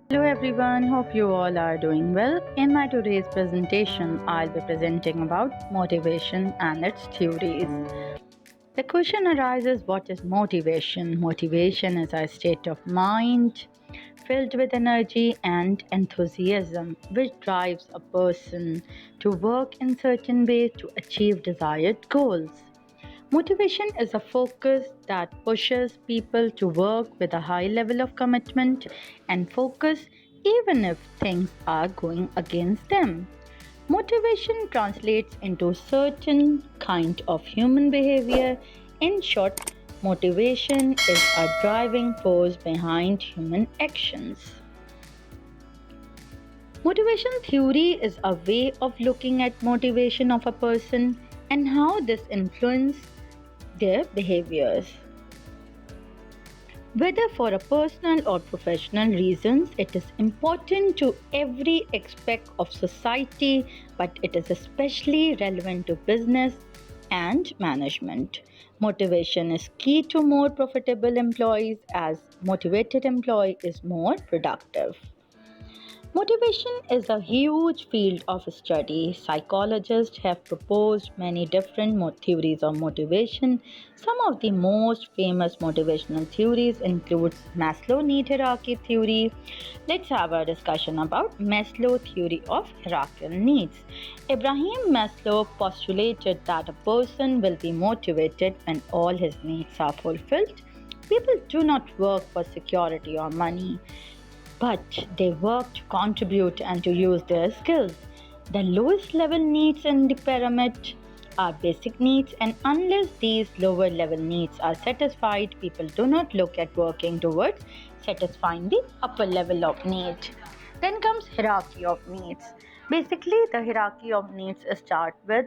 Hello everyone, hope you all are doing well. In my today's presentation, I'll be presenting about motivation and its theories. The question arises, what is motivation? Motivation is a state of mind filled with energy and enthusiasm which drives a person to work in certain way to achieve desired goals. Motivation is a focus that pushes people to work with a high level of commitment and focus even if things are going against them. Motivation translates into certain kind of human behavior. In short, motivation is a driving force behind human actions. Motivation theory is a way of looking at motivation of a person and how this influences their behaviors. Whether for a personal or professional reasons, it is important to every aspect of society, but it is especially relevant to business and management. Motivation is key to more profitable employees as motivated employee is more productive. Motivation is a huge field of study. Psychologists have proposed many different theories of motivation. Some of the most famous motivational theories include Maslow need hierarchy theory. Let's have a discussion about Maslow theory of hierarchical needs. Abraham Maslow postulated that a person will be motivated when all his needs are fulfilled. People do not work for security or money, but they work to contribute and to use their skills. The lowest level needs in the pyramid are basic needs, and unless these lower level needs are satisfied, people do not look at working towards satisfying the upper level of need. Then comes hierarchy of needs. Basically, the hierarchy of needs start with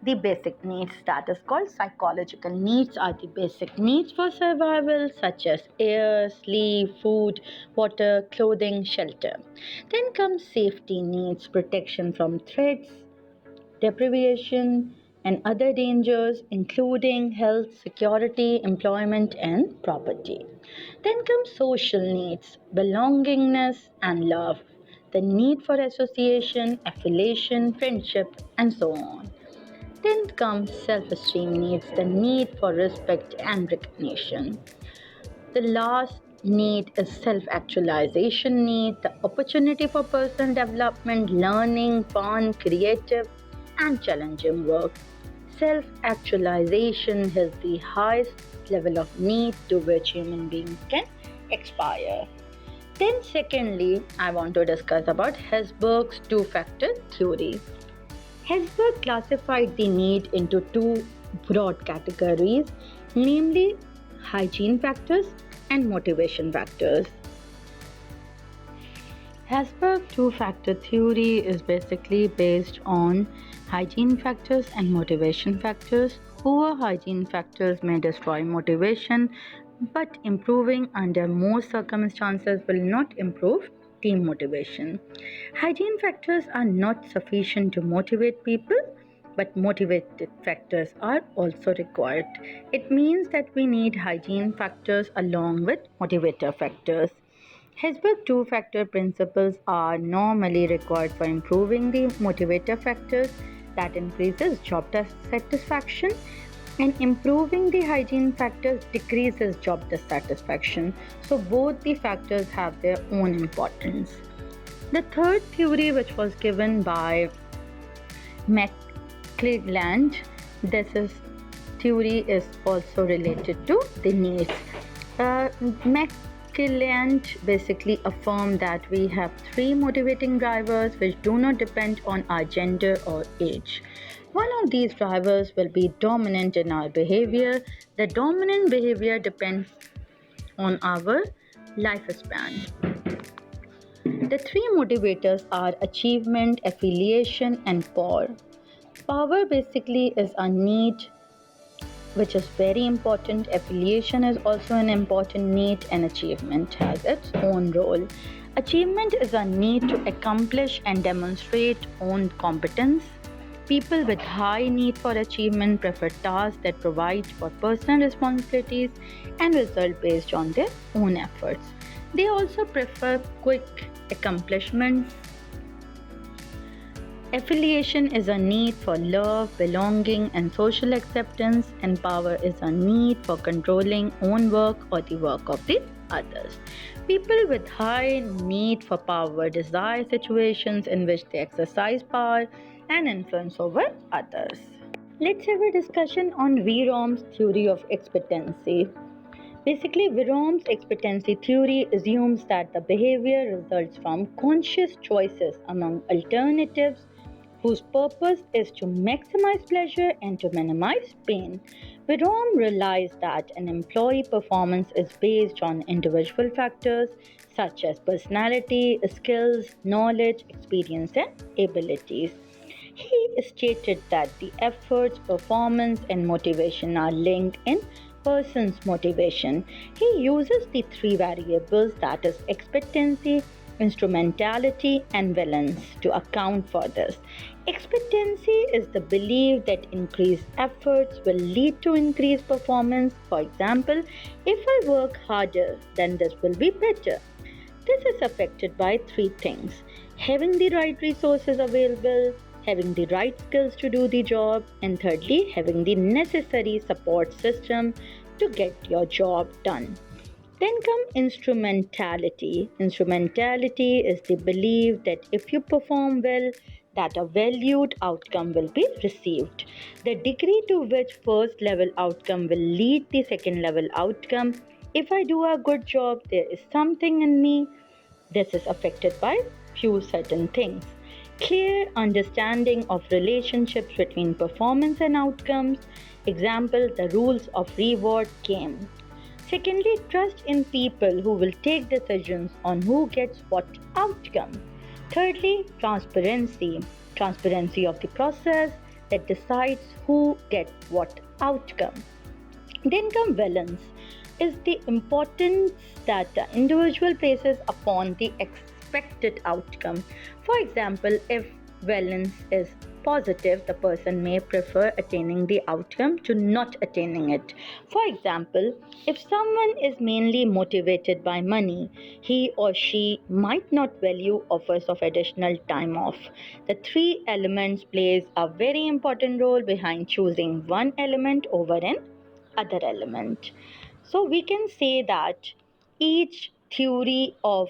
the basic needs, that is called psychological needs, are the basic needs for survival, such as air, sleep, food, water, clothing, shelter. Then comes safety needs, protection from threats, deprivation, and other dangers, including health, security, employment, and property. Then comes social needs, belongingness and love, the need for association, affiliation, friendship, and so on. Then comes self-esteem needs, the need for respect and recognition. The last need is self-actualization need, the opportunity for personal development, learning, fun, creative, and challenging work. Self-actualization is the highest level of need to which human beings can aspire. Then secondly, I want to discuss about Hesberg's two-factor theory. Hesberg classified the need into two broad categories, namely hygiene factors and motivation factors. Hesberg two-factor theory is basically based on hygiene factors and motivation factors. Poor hygiene factors may destroy motivation, but improving under most circumstances will not improve team motivation. Hygiene factors are not sufficient to motivate people, but motivated factors are also required. It means that we need hygiene factors along with motivator factors. Hesberg two-factor principles are normally required for improving the motivator factors, that increases job satisfaction, and improving the hygiene factors decreases job dissatisfaction. So both the factors have their own importance. The third theory, which was given by McClelland, theory is also related to the needs. McClelland basically affirmed that we have three motivating drivers which do not depend on our gender or age. One of these drivers will be dominant in our behavior. The dominant behavior depends on our lifespan. The three motivators are achievement, affiliation, and power. Power basically is a need which is very important. Affiliation is also an important need, and achievement has its own role. Achievement is a need to accomplish and demonstrate own competence. People with high need for achievement prefer tasks that provide for personal responsibilities and result based on their own efforts. They also prefer quick accomplishments. Affiliation is a need for love, belonging, and social acceptance, and power is a need for controlling own work or the work of the others. People with high need for power desire situations in which they exercise power and influence over others. Let's have a discussion on Verom's theory of expectancy. Basically, Verom's expectancy theory assumes that the behavior results from conscious choices among alternatives whose purpose is to maximize pleasure and to minimize pain. Verom realized that an employee performance is based on individual factors such as personality, skills, knowledge, experience, and abilities. He stated that the efforts, performance, and motivation are linked in person's motivation. He uses the three variables, that is expectancy, instrumentality, and valence, to account for this. Expectancy is the belief that increased efforts will lead to increased performance. For example, if I work harder, then this will be better. This is affected by three things: having the right resources available, having the right skills to do the job, and thirdly, having the necessary support system to get your job done. Then come instrumentality. Instrumentality is the belief that if you perform well, that a valued outcome will be received. The degree to which first level outcome will lead the second level outcome. If I do a good job, there is something in me. This is affected by few certain things. Clear understanding of relationships between performance and outcomes. Example, the rules of reward game. Secondly, trust in people who will take decisions on who gets what outcome. Thirdly, transparency. Transparency of the process that decides who gets what outcome. Then come valence, is the importance that the individual places upon the expected outcome. For example, if valence is positive, the person may prefer attaining the outcome to not attaining it. For example, if someone is mainly motivated by money, he or she might not value offers of additional time off. The three elements plays a very important role behind choosing one element over an other element. So we can say that each theory of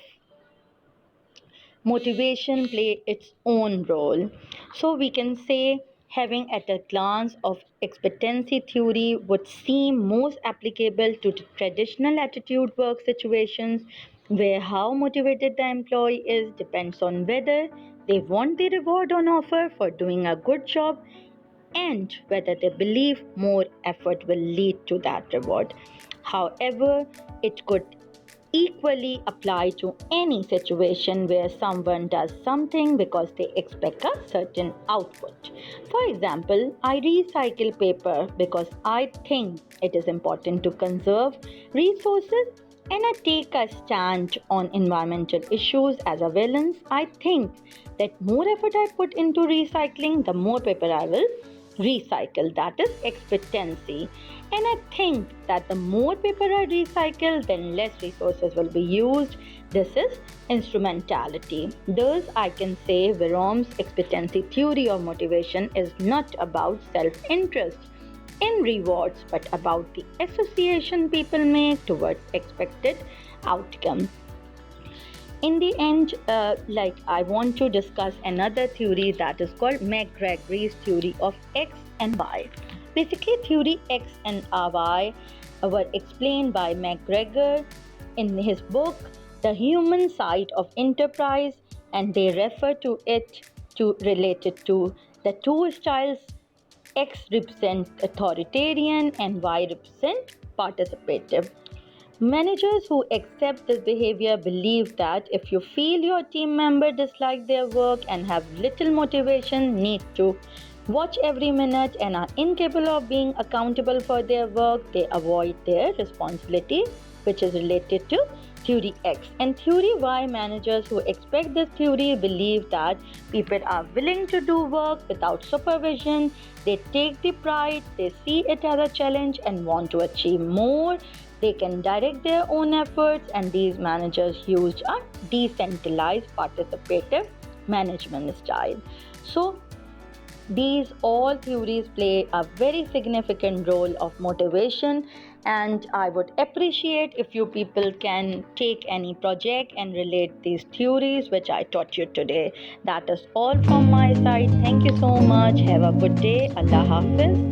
motivation play its own role. So we can say having at a glance of expectancy theory would seem most applicable to the traditional attitude work situations where how motivated the employee is depends on whether they want the reward on offer for doing a good job and whether they believe more effort will lead to that reward. However, it could equally apply to any situation where someone does something because they expect a certain output. For example, I recycle paper because I think it is important to conserve resources and I take a stand on environmental issues as a valence. I think that more effort I put into recycling, the more paper I will recycle. That is expectancy. And I think that the more paper I recycle, then less resources will be used. This is instrumentality. Thus, I can say Verom's expectancy theory of motivation is not about self-interest in rewards, but about the association people make towards expected outcome. In the end, I want to discuss another theory that is called maggregorys theory of X and Y. Basically, theory X and Y were explained by MacGregor in his book, The Human Side of Enterprise, and they refer to it to related to the two styles. X represent authoritarian and Y represent participative. Managers who accept this behavior believe that if you feel your team member dislike their work and have little motivation, need to watch every minute and are incapable of being accountable for their work, they avoid their responsibility, which is related to theory X. And theory Y, managers who expect this theory believe that people are willing to do work without supervision. They take the pride, they see it as a challenge and want to achieve more They can direct their own efforts, and these managers used a decentralized participative management style. So, these all theories play a very significant role of motivation, and I would appreciate if you people can take any project and relate these theories which I taught you today. That is all from my side. Thank you so much. Have a good day. Allah Hafiz.